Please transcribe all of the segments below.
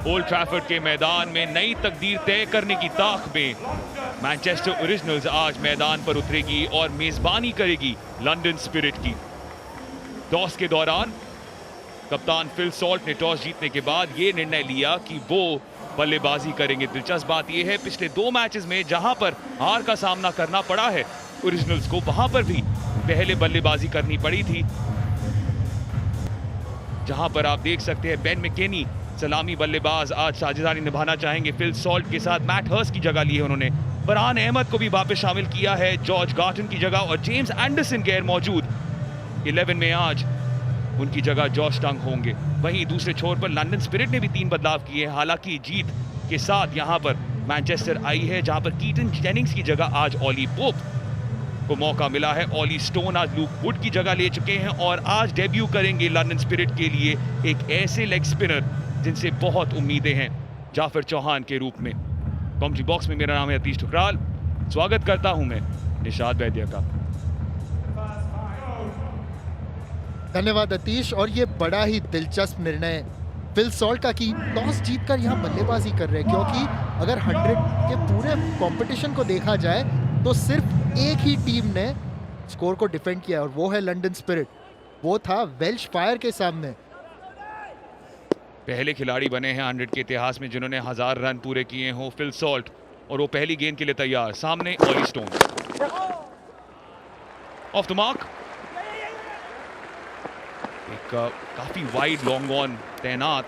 Old Trafford के मैदान में नई तकदीर तय करने की ताक में मैनचेस्टर ओरिजिनल्स आज मैदान पर उतरेगी और मेजबानी करेगी लंदन स्पिरिट की। टॉस के दौरान कप्तान फिल सॉल्ट ने टॉस जीतने के बाद यह निर्णय लिया कि वो बल्लेबाजी करेंगे। दिलचस्प बात यह है, पिछले 2 मैचेस में जहां पर हार का सामना करना पड़ा है ओरिजिनल्स को, वहां पर भी पहले बल्लेबाजी करनी पड़ी थी, जहां पर आप देख सकते हैं बेन मैकेनी सलामी बल्लेबाज आज साझेदारी निभाना चाहेंगे फिल सॉल्ट के साथ। मैट हर्स्ट की जगह ली है उन्होंने, फरहान अहमद को भी वापस शामिल किया है जॉर्ज गार्टन की जगह, और जेम्स एंडरसन गैर मौजूद 11 में आज उनकी जगह जॉश टंग होंगे। वहीं दूसरे छोर पर लंदन स्पिरिट ने भी 3 बदलाव किए हैं। हालांकि जीत के साथ यहां पर मैनचेस्टर आई है, जहां पर कीटन जेनिंग्स की जगह आज ऑली पोप को मौका मिला है। ऑली स्टोन आज लूक वुड की जगह ले चुके हैं और आज डेब्यू करेंगे लंदन स्पिरिट के लिए एक ऐसे लेग स्पिनर जिनसे बहुत उम्मीदें हैं, जाफर चौहान के रूप में। कमेंट्री बॉक्स में मेरा नाम है अतीश ठुकराल, स्वागत करता हूं मैं निशाद वैद्य का। धन्यवाद अतीश। और ये बड़ा ही दिलचस्प निर्णय फिल सॉल्ट का कि टॉस जीतकर यहाँ बल्लेबाजी कर रहे हैं, क्योंकि अगर 100 के पूरे कंपटीशन को देखा जाए तो सिर्फ एक ही टीम ने स्कोर को डिफेंड किया और वो है लंदन स्पिरिट। वो था वेल्श फायर के सामने। पहले खिलाड़ी बने हैं 100 के इतिहास में जिन्होंने 1000 रन पूरे किए हों फिल सॉल्ट, और वो पहली गेंद के लिए तैयार। सामने Ollie Stone, of the mark, एक काफी वाइड लॉन्ग ऑन तैनात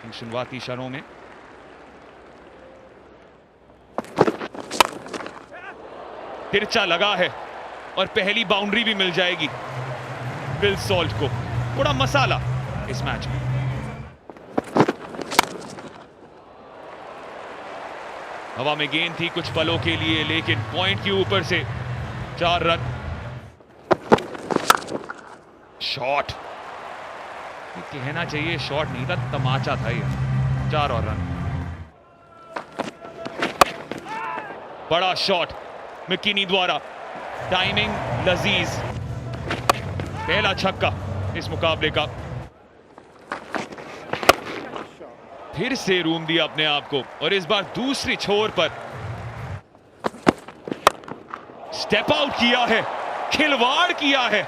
इन शुरुआती क्षणों में। तिरछा लगा है और पहली बाउंड्री भी मिल जाएगी फिल सॉल्ट को। थोड़ा मसाला इस मैच में। हवा में गेंद थी कुछ पलों के लिए, लेकिन पॉइंट के ऊपर से 4 रन। शॉट, कहना चाहिए शॉट नहीं था, तमाचा था ये। 4 और रन। बड़ा शॉट मैकेनी द्वारा, टाइमिंग लजीज। पहला छक्का इस मुकाबले का। फिर से रूम दिया अपने आप को, और इस बार दूसरी छोर पर स्टेप आउट किया है, खिलवाड़ किया है।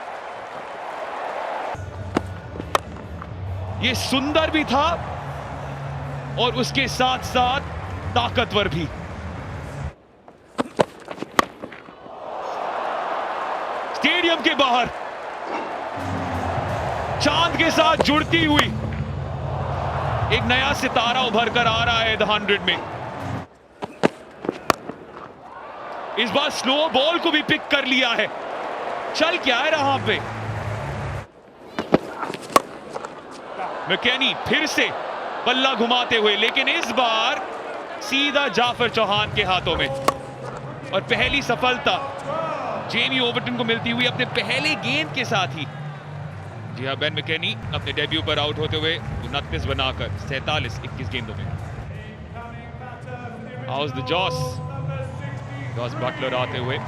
ये सुंदर भी था और उसके साथ साथ ताकतवर भी। स्टेडियम के बाहर चांद के साथ जुड़ती हुई एक नया सितारा उभर कर आ रहा है द 100 में। इस बार स्लो बॉल को भी पिक कर लिया है। चल क्या है रहा पे। मैकेनी फिर से बल्ला घुमाते हुए, लेकिन इस बार सीधा जाफर चौहान के हाथों में, और पहली सफलता जेमी ओवरटन को मिलती हुई अपने पहले गेंद के साथ ही। जी हाँ, बेन मैकेनी अपने डेब्यू पर आउट होते हुए 29 बनाकर 47-21 गेंदों में। हाउस द जॉस बटलर आते हुए।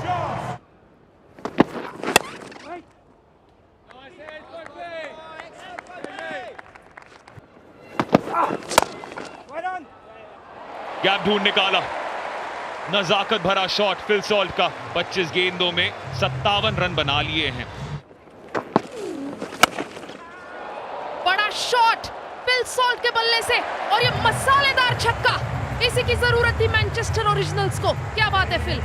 गैप ढूंढ निकाला, नजाकत भरा शॉट फिल सॉल्ट का। 25 गेंदों में 57 रन बना लिए हैं। बड़ा शॉट फिल सॉल्ट के बल्ले से, और ये मसालेदार छक्का, इसी की जरूरत थी मैनचेस्टर ओरिजिनल्स को। क्या बात है फिल।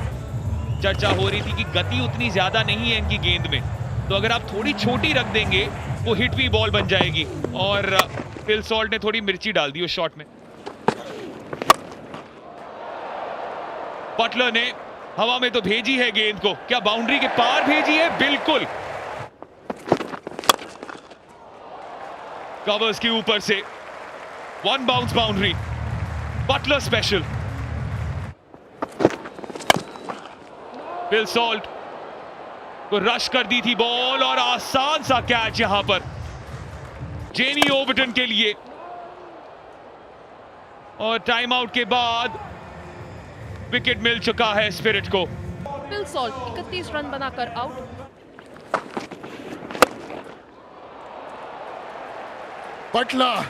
चर्चा हो रही थी कि गति उतनी ज्यादा नहीं है इनकी गेंद में, तो अगर आप थोड़ी छोटी रख देंगे वो हिट भी बॉल बन जाएगी, और फिल सॉल्ट ने थोड़ी मिर्ची डाल दी उस शॉट में। बटलर ने हवा में तो भेजी है गेंद को, क्या बाउंड्री के पार भेजी है? बिल्कुल। कवर्स के ऊपर से 1 bounce boundary, Butler special. Phil Salt को रश कर दी थी बॉल, और आसान सा कैच यहां पर जेमी ओवरटन के लिए। और टाइम आउट के बाद विकेट मिल चुका है स्पिरिट को। फिल सॉल्ट 31 रन बनाकर आउट। बटलर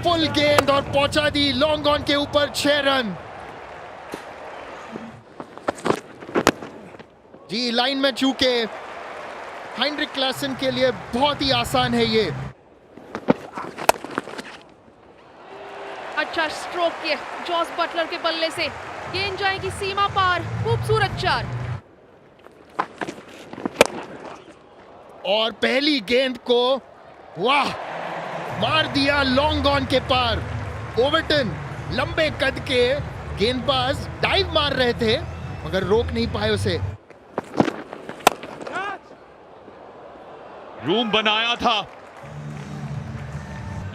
फुल गेंद और पहुंचा दी लॉन्ग ऑन के ऊपर 6 रन। जी लाइन में चूके हेनरिक क्लासन के लिए बहुत ही आसान है ये। अच्छा स्ट्रोक किए जॉस बटलर के बल्ले से, गेंद जाएगी सीमा पार, खूबसूरत 4। और पहली गेंद को वाह मार दिया लॉन्ग ऑन के पार। ओवर्टन लंबे कद के गेंदबाज डाइव मार रहे थे मगर रोक नहीं पाए उसे। रूम बनाया था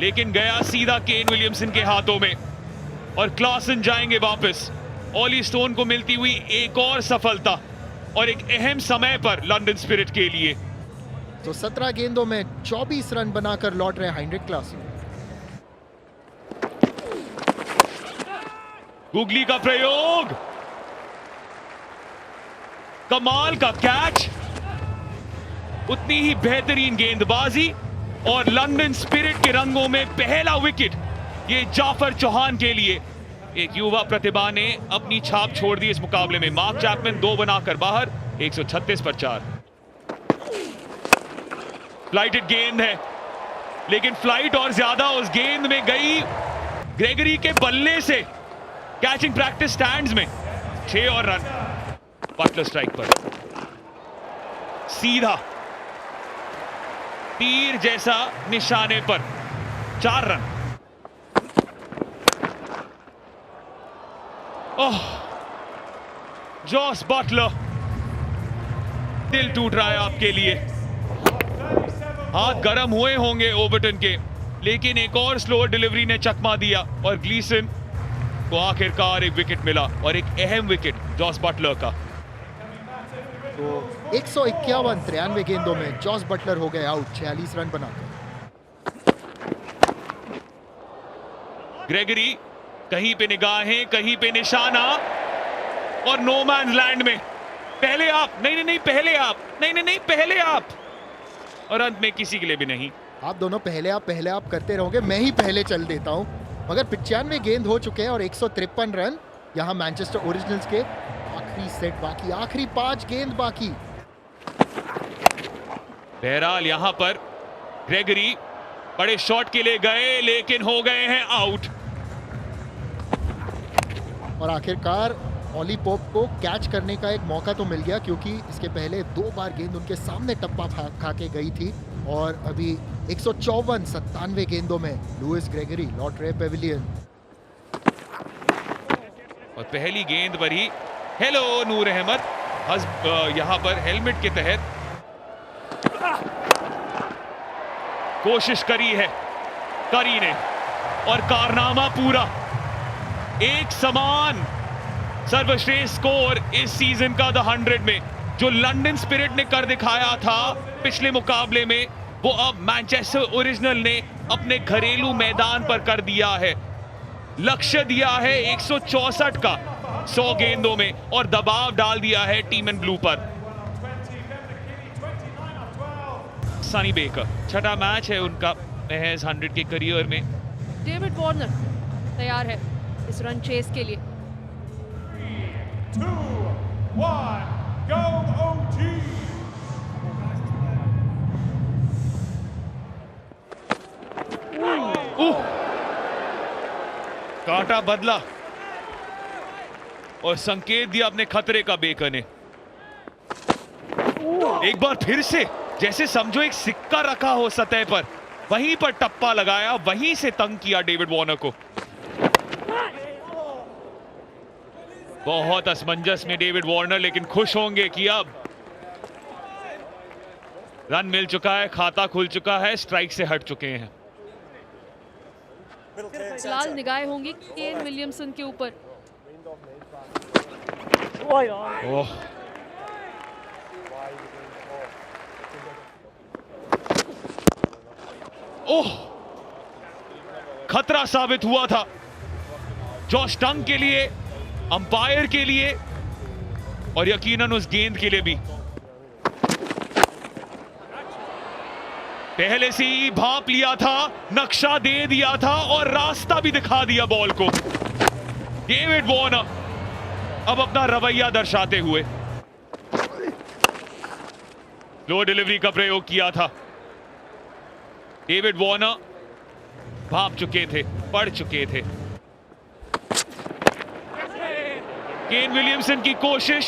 लेकिन गया सीधा केन विलियमसन के हाथों में और क्लासन जाएंगे वापस। ऑली स्टोन को मिलती हुई एक और सफलता और एक अहम समय पर लंदन स्पिरिट के लिए। तो 17 गेंदों में 24 रन बनाकर लौट रहे हेनरिक क्लासन। गुगली का प्रयोग, कमाल का कैच, उतनी ही बेहतरीन गेंदबाजी और लंदन स्पिरिट के रंगों में पहला विकेट ये जाफर चौहान के लिए। एक युवा प्रतिभा ने अपनी छाप छोड़ दी इस मुकाबले में। मार्क चैपमैन 2 बनाकर बाहर, 136 पर 4। फ्लाइटेड गेंद है लेकिन फ्लाइट और ज्यादा उस गेंद में गई ग्रेगरी के बल्ले से। कैचिंग प्रैक्टिस स्टैंड्स में 6 और रन। बटलर स्ट्राइक पर, सीधा तीर जैसा निशाने पर 4 रन। ओह जॉस बटलर, दिल टूट रहा है आपके लिए। हाथ गर्म हुए होंगे ओवर्टन के लेकिन एक और स्लोअर डिलीवरी ने चकमा दिया और ग्लीसन को आखिरकार एक विकेट मिला और एक अहम विकेट जॉस बटलर का। तो 151 93 गेंदों में जॉस बटलर हो गए आउट 46 रन बनाकर। ग्रेगरी कहीं पे निगाहें कहीं पे निशाना और नो मैन लैंड में पहले आप, नहीं पहले आप, नहीं पहले आप, और अंत में किसी के लिए भी नहीं। आप दोनों पहले आप करते रहोगे, मैं ही पहले चल देता हूं। मगर 95 गेंद हो चुके हैं और 153 रन यहां मैनचेस्टर ओरिजिनल्स के। आखिरी सेट बाकी, आखिरी 5 गेंद बाकी। बहरहाल यहां पर ग्रेगरी बड़े शॉट के लिए गए लेकिन हो गए हैं आउट। और आखिरकार ऑली पोप को कैच करने का एक मौका तो मिल गया क्योंकि इसके पहले 2 बार गेंद उनके सामने टप्पा खा के गई थी। और अभी 154 97 गेंदों में लुइस ग्रेगरी लौट रहे पेविलियन। और पहली गेंद पर ही हेलो नूर अहमद यहां पर हेलमेट के तहत कोशिश करी है करी ने और कारनामा पूरा। एक समान सर्वश्रेष्ठ स्कोर इस सीजन का द 100 में जो लंदन स्पिरिट ने कर दिखाया था पिछले मुकाबले में, वो अब मैनचेस्टर ओरिजिनल ने अपने घरेलू मैदान पर कर दिया है। लक्ष्य दिया है 164 का 100 गेंदों में और दबाव डाल दिया है टीम इन ब्लू पर। सनी बेकर छठा मैच है उनका महज 100 के करियर में। डेविड वार्नर तैयार है इस रन चेस के लिए। 3, 2, 1, go OT! कांटा बदला और संकेत दिया अपने खतरे का बेकर ने। एक बार फिर से जैसे समझो एक सिक्का रखा हो सतह पर, वहीं पर टप्पा लगाया, वहीं से तंग किया डेविड वार्नर को। बहुत असमंजस में डेविड वार्नर, लेकिन खुश होंगे कि अब रन मिल चुका है, खाता खुल चुका है, स्ट्राइक से हट चुके हैं। फिलहाल निगाहें होंगी केन विलियमसन के ऊपर। ओह ओह खतरा साबित हुआ था जॉश टंग के लिए, अंपायर के लिए और यकीनन उस गेंद के लिए भी। पहले से ही भांप लिया था, नक्शा दे दिया था और रास्ता भी दिखा दिया बॉल को। डेविड वार्नर अब अपना रवैया दर्शाते हुए लो डिलीवरी का प्रयोग किया था। डेविड वार्नर भांप चुके थे, पढ़ चुके थे। केन विलियमसन की कोशिश।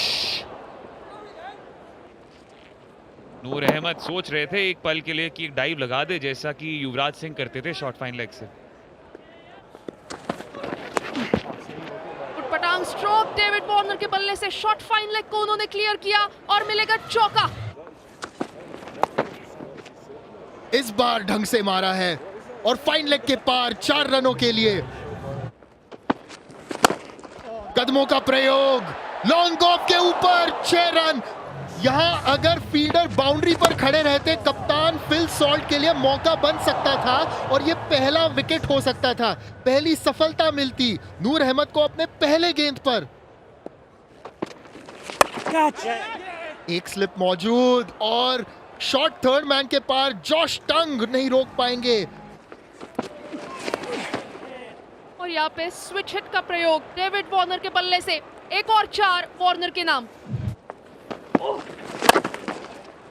नूर अहमद सोच रहे थे एक पल के लिए कि एक डाइव लगा दे, जैसा कि युवराज सिंह करते थे शॉर्ट फाइन लेग से। उटपटांग स्ट्रोक, डेविड वार्नर के बल्ले से शॉर्ट फाइन लेग को उन्होंने क्लियर किया और मिलेगा चौका। इस बार ढंग से मारा है और फाइन लेग के पार 4 रनों के लिए। कदमों का प्रयोग, लॉन्ग ऑफ के ऊपर 6 रन। यहां अगर फील्डर बाउंड्री पर खड़े रहते, कप्तान फिल सॉल्ट के लिए मौका बन सकता था और यह पहला विकेट हो सकता था, पहली सफलता मिलती नूर अहमद को अपने पहले गेंद पर। एक स्लिप मौजूद और शॉट थर्ड मैन के पार। जॉश टंग नहीं रोक पाएंगे। और यहाँ पे स्विच हिट का प्रयोग डेविड वार्नर के बल्ले से। एक और 4 वार्नर के नाम।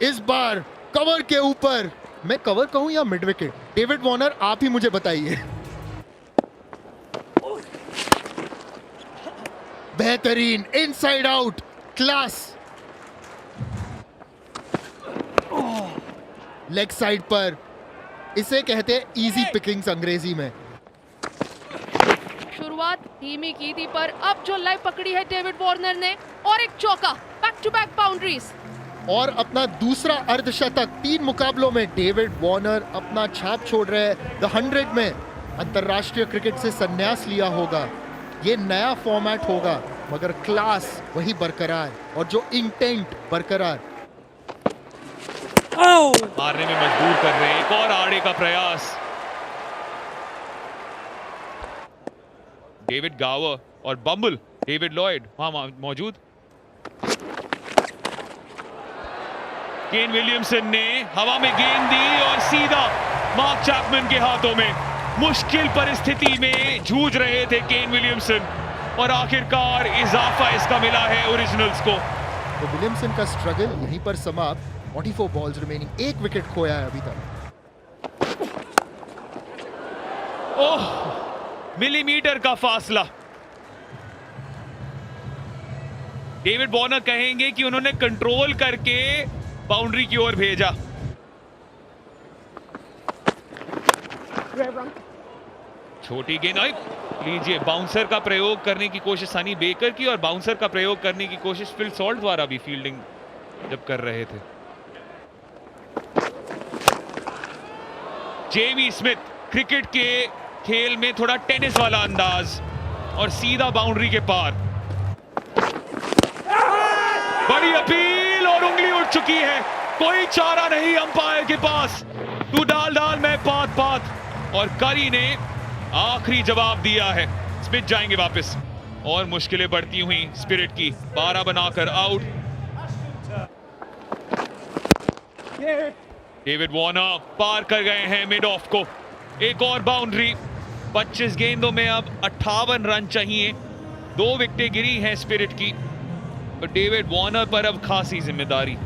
इस बार कवर के ऊपर, मैं कवर कहूं या मिड विकेट, डेविड वार्नर आप ही मुझे बताइए। बेहतरीन inside out class. Leg side पर, इसे कहते हैं इजी पिकिंग्स अंग्रेजी में। शुरुआत धीमी की थी पर अब जो लाइव पकड़ी है डेविड वार्नर ने, और एक चौका। बैक टू बैक बाउंड्रीज और अपना दूसरा अर्धशतक 3 मुकाबलों में डेविड वार्नर अपना छाप छोड़ रहे हैं। द 100 में अंतरराष्ट्रीय क्रिकेट से संन्यास लिया होगा। ये नया फॉर्मेट होगा मगर क्लास वही बरकरार और जो इंटेंट बरकरार। मारने में मजबूर कर रहे हैं। एक और आड़े का प्रयास। डेविड गावर और बम्बल, डेविड लॉयड वहां मौजूद। केन विलियमसन ने हवा में गेंद दी और सीधा मार्क चैपमैन के हाथों में। मुश्किल परिस्थिति में जूझ रहे थे केन विलियमसन और आखिरकार इजाफा इसका मिला है ओरिजिनल्स को। तो विलियमसन का स्ट्रगल यहीं पर समाप्त। 44 बॉल्स रिमेनिंग, 1 विकेट खोया है अभी तक। ओह, मिलीमीटर का फासला। डेविड वार्नर कहेंगे कि उन्होंने कंट्रोल करके बाउंड्री की ओर भेजा। छोटी गेंद, लीजिए बाउंसर का प्रयोग करने की कोशिश सनी बेकर की और बाउंसर का प्रयोग करने की कोशिश फिल सॉल्ट द्वारा भी फील्डिंग जब कर रहे थे। जेमी स्मिथ, क्रिकेट के खेल में थोड़ा टेनिस वाला अंदाज और सीधा बाउंड्री के पार। बड़ी अपील और उंगली उठ चुकी है। कोई चारा नहीं अंपायर के पास। तू डाल डाल मैं पात पात। और करी ने आखिरी जवाब दिया है। स्मिथ जाएंगे वापस और मुश्किलें बढ़ती हुई स्पिरिट की। 12 बनाकर आउट। डेविड वार्नर पार कर गए हैं मिड ऑफ को। एक और बाउंड्री। 25 गेंदों में अब 58 रन चाहिए। 2 विकेटें गिरी हैं स्पिरिट की और डेविड वार्नर पर अब खासी जिम्मेदारी।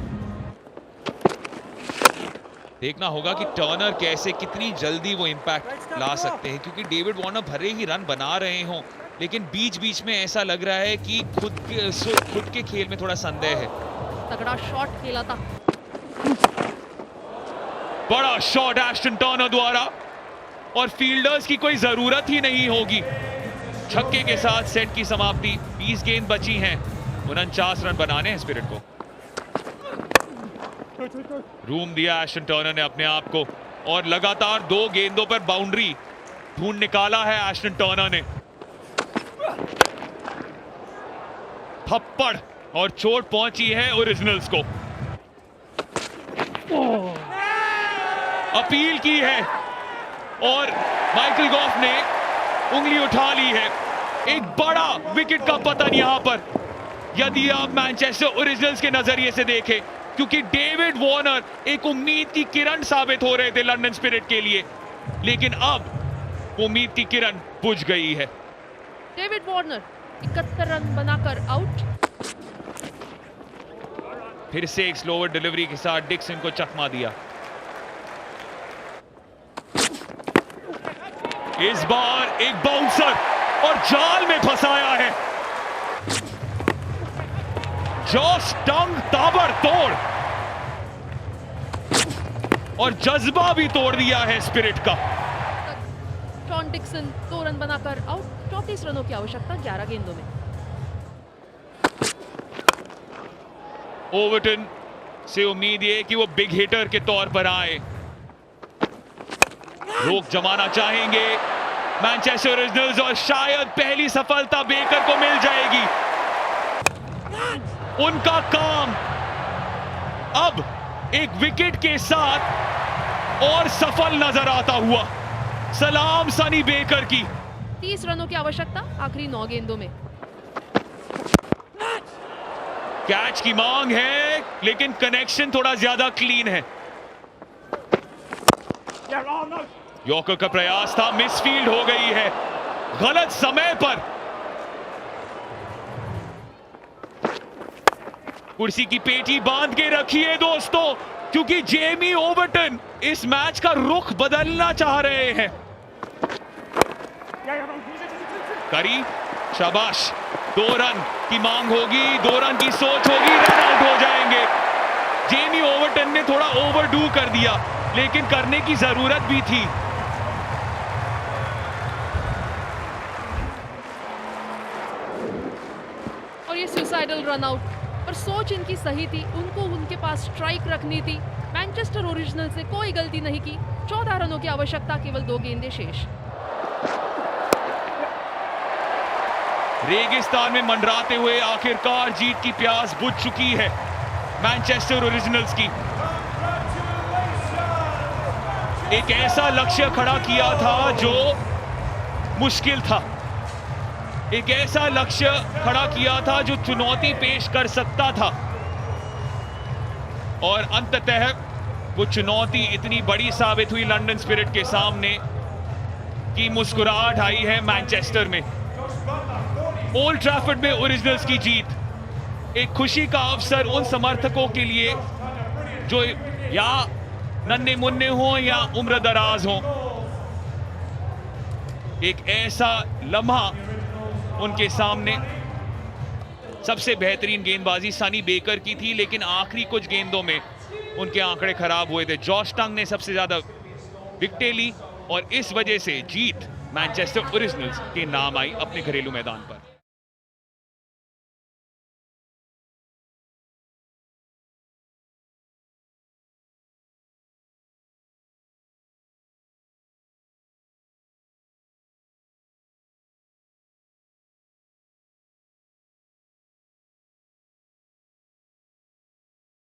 देखना होगा कि टर्नर कैसे, कितनी जल्दी वो इंपैक्ट ला सकते हैं, क्योंकि डेविड वार्नर भले ही रन बना रहे हों लेकिन बीच बीच में ऐसा लग रहा है कि खुद के खेल में थोड़ा संदेह है। तगड़ा शॉट खेला था। बड़ा शॉट एस्टन टर्नर द्वारा और फील्डर्स की कोई जरूरत ही नहीं होगी। छक्के के साथ सेट की समाप्ति। 20 गेंद बची हैं, 49 रन बनाने हैं स्पिरिट को। रूम दिया एस्टन टर्नर ने अपने आप को और लगातार 2 गेंदों पर बाउंड्री ढूंढ निकाला है एस्टन टर्नर ने। थप्पड़ और चोट पहुंची है ओरिजिनल्स को। अपील की है और माइकल गॉफ ने उंगली उठा ली है। एक बड़ा विकेट का पतन यहां पर। यदि आप मैनचेस्टर ओरिजिनल्स के नजरिए से देखें क्योंकि डेविड वार्नर एक उम्मीद की किरण साबित हो रहे थे लंदन स्पिरिट के लिए, लेकिन अब उम्मीद की किरण बुझ गई है। डेविड वार्नर 71 रन बनाकर आउट। फिर से एक स्लोवर डिलीवरी के साथ डिक्सन को चकमा दिया। इस बार एक बाउंसर और जाल में फंसाया है। जॉश टंग ताबड़तोड़ और जज्बा भी तोड़ दिया है स्पिरिट का। शॉन डिक्सन 2 रन बनाकर आउट। 34 रनों की आवश्यकता 11 गेंदों में। ओवरटन से उम्मीद ये कि वो बिग हिटर के तौर पर आए, रोक जमाना चाहेंगे मैनचेस्टर ओरिजिनल्स और शायद पहली सफलता बेकर को मिल जाएगी। उनका काम अब एक विकेट के साथ और सफल नजर आता हुआ। सलाम सनी बेकर की। 30 रनों की आवश्यकता आखिरी 9 गेंदों में। कैच की मांग है लेकिन कनेक्शन थोड़ा ज्यादा क्लीन है। यॉर्कर का प्रयास था, मिसफील्ड हो गई है गलत समय पर। कुर्सी की पेटी बांध के रखिए दोस्तों, क्योंकि जेमी ओवरटन इस मैच का रुख बदलना चाह रहे हैं। करी, शाबाश। 2 रन की मांग होगी, 2 रन की सोच होगी, रन आउट हो जाएंगे। जेमी ओवरटन ने थोड़ा ओवरडू कर दिया, लेकिन करने की जरूरत भी थी। और ये सुसाइडल रन आउट, पर सोच इनकी सही थी। उनको उनके पास स्ट्राइक रखनी थी। मैनचेस्टर ओरिजिनल से कोई गलती नहीं की। 14 रनों की आवश्यकता, केवल 2 गेंदें शेष। रेगिस्तान में मंडराते हुए आखिरकार जीत की प्यास बुझ चुकी है मैनचेस्टर ओरिजिनल्स की। एक ऐसा लक्ष्य खड़ा किया था जो मुश्किल था, एक ऐसा लक्ष्य खड़ा किया था जो चुनौती पेश कर सकता था, और अंततः वो चुनौती इतनी बड़ी साबित हुई लंदन स्पिरिट के सामने कि मुस्कुराहट आई है मैनचेस्टर में। ओल्ड ट्रैफर्ड में ओरिजिनल्स की जीत एक खुशी का अवसर उन समर्थकों के लिए जो या नन्हे मुन्ने हों या उम्र दराज हों। एक ऐसा लम्हा उनके सामने। सबसे बेहतरीन गेंदबाजी सनी बेकर की थी, लेकिन आखिरी कुछ गेंदों में उनके आंकड़े खराब हुए थे। जॉश टंग ने सबसे ज्यादा विकेटें ली और इस वजह से जीत मैनचेस्टर ओरिजिनल्स के नाम आई अपने घरेलू मैदान पर।